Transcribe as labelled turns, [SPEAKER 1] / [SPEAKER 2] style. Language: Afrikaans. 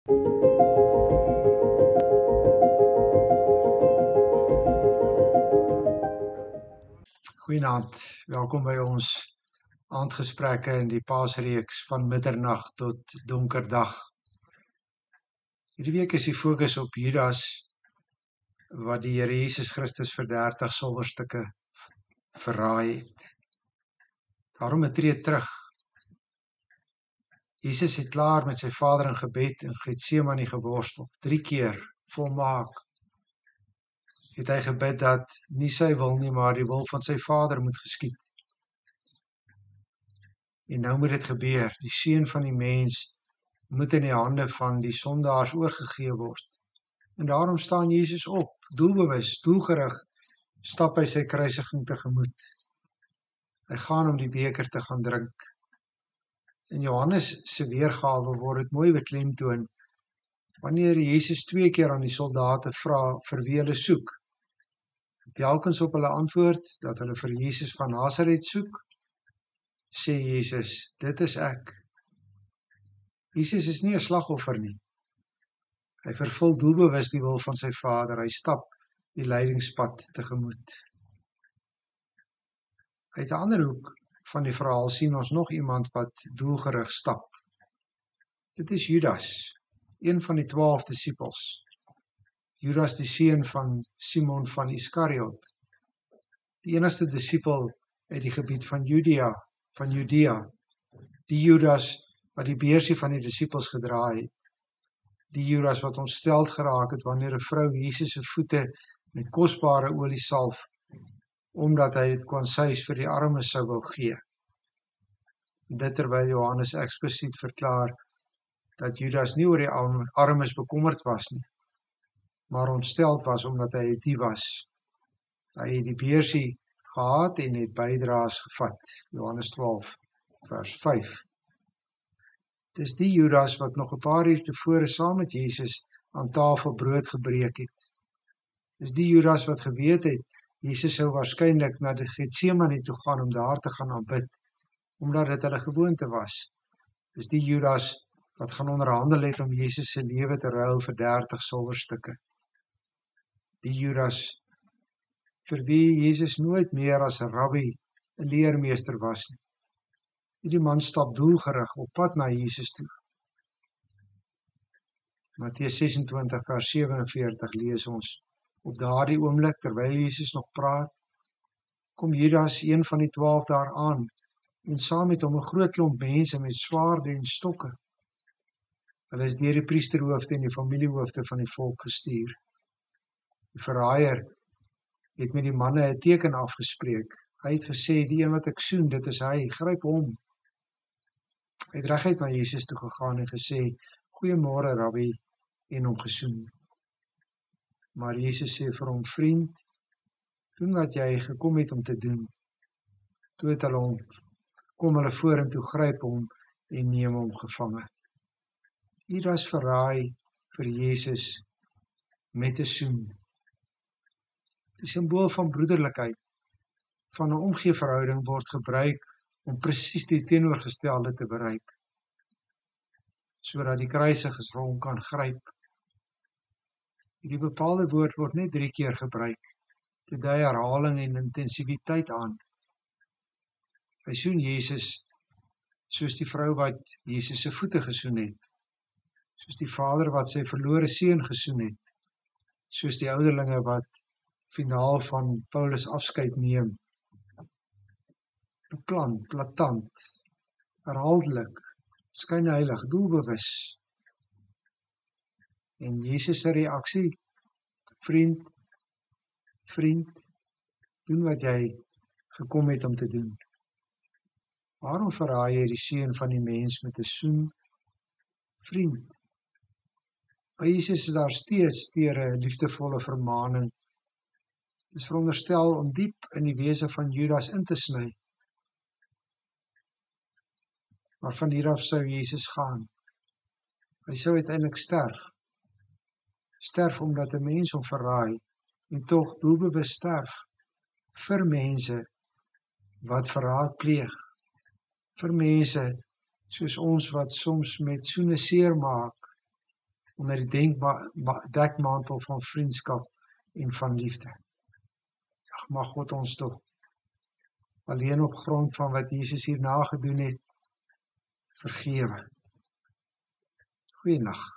[SPEAKER 1] Goeienaand, welkom by ons aandgesprekke in die Paasreeks van middernag tot donkerdag. Hierdie week is die fokus op Judas wat die Here Jesus Christus vir 30 silwerstukke verraai het. Daarom 'n tree terug. Jesus het klaar met sy Vader in gebed in Getsemane geworstel, 3 keer volmaak. Het hy gebid dat nie sy wil nie, maar die wil van sy Vader moet geskied. En nou moet dit gebeur, die Seun van die mens moet in die hande van die sondaars oorgegee word. En daarom staan Jesus op, doelbewus, doelgerig, stap hy sy kruisiging tegemoet. Hy gaan om die beker te gaan drink. In Johannes se weergawe word dit mooi beklemtoon, wanneer Jesus 2 keer aan die soldate vra vir wie hulle soek. Telkens op hulle antwoord dat hulle vir Jesus van Nasaret soek, sê Jesus, dit is ek. Jesus is nie 'n slagoffer nie. Hy vervul doelbewus die wil van sy Vader, hy stap die lydingspad tegemoet. Uit 'n ander hoek van die verhaal sien ons nog iemand wat doelgerig stap. Dit is Judas, een van die 12 disippels. Judas die seun van Simon van Iskariot, die enigste disipel uit die gebied van Judea, die Judas wat die beursie van die disippels gedraai het, die Judas wat ontsteld geraak het wanneer 'n vrou Jesus se voete met kosbare olie salf, omdat hy dit kwansuis vir die armes sou wou gee. Dit terwyl Johannes eksplisiet verklaar dat Judas nie oor die armes bekommerd was nie, maar ontsteld was omdat hy 'n dief was. Hy het die beursie gehad en het bydraes gevat. Johannes 12 vers 5. Dis die Judas wat nog 'n paar uur tevore saam met Jesus aan tafel brood gebreek het. Dis die Judas wat geweet het, Jesus sou waarskynlik na die Getsemane toe gaan om daar te gaan aanbid, omdat dit hulle gewoonte was. Dis die Judas wat gaan onderhandel het om Jesus se lewe te ruil vir 30 silwerstukke. Die Judas vir wie Jesus nooit meer as 'n rabbi, 'n leermeester was nie. Hierdie man stap doelgerig op pad na Jesus toe. Matteus 26 vers 47 lees ons, op daardie oomblik terwyl Jesus nog praat, kom Judas, een van die 12 daar aan, en saam met hom 'n groot klomp mense met swaarde en stokke. Hulle is deur die priesterhoofde en die familiehoofde van die volk gestuur. Die verraaier het met die manne 'n teken afgespreek. Hy het gesê, die een wat ek soen, dit is hy, gryp hom. Hy het reguit na Jesus toe gegaan en gesê, goeiemôre rabbi, en hom gesoen. Maar Jesus sê vir hom, vriend, doen wat jy gekom het om te doen. Toe het hulle kom hulle vorentoe, gryp hom en neem hom gevange. Judas verraai vir Jesus met 'n soen. Die simbool van broederlikheid, van 'n omgeeverhouding word gebruik om presies die teenoorgestelde te bereik, sodat die kruisiges vir hom kan gryp. Hierdie bepaalde woord word net 3 keer gebruik. Dit dui herhaling en intensiviteit aan. Hy soen Jesus soos die vrou wat Jesus se voete gesoen het, soos die vader wat sy verlore seun gesoen het, soos die ouderlinge wat finaal van Paulus afskeid neem. Beplan, platant, herhaaldelik, skynheilig, doelbewus. En Jesus se reaksie, vriend, doen wat jy gekom het om te doen. Waarom verraai jy die seun van die mens met 'n soen? Vriend. By Jesus is daar steeds deur 'n liefdevolle vermaaning. Dit is veronderstel om diep in die wese van Judas in te sny. Maar van hier af sou Jesus gaan. Hy sou uiteindelik sterf. Sterf omdat 'n mens hom verraai en tog doelbewus sterf vir mense wat verraad pleeg, vir mense soos ons wat soms met soene seer maak, onder die dekmantel van vriendskap en van liefde. Ag, mag God ons tog alleen op grond van wat Jesus hierna gedoen het, vergewe. Goeienaand.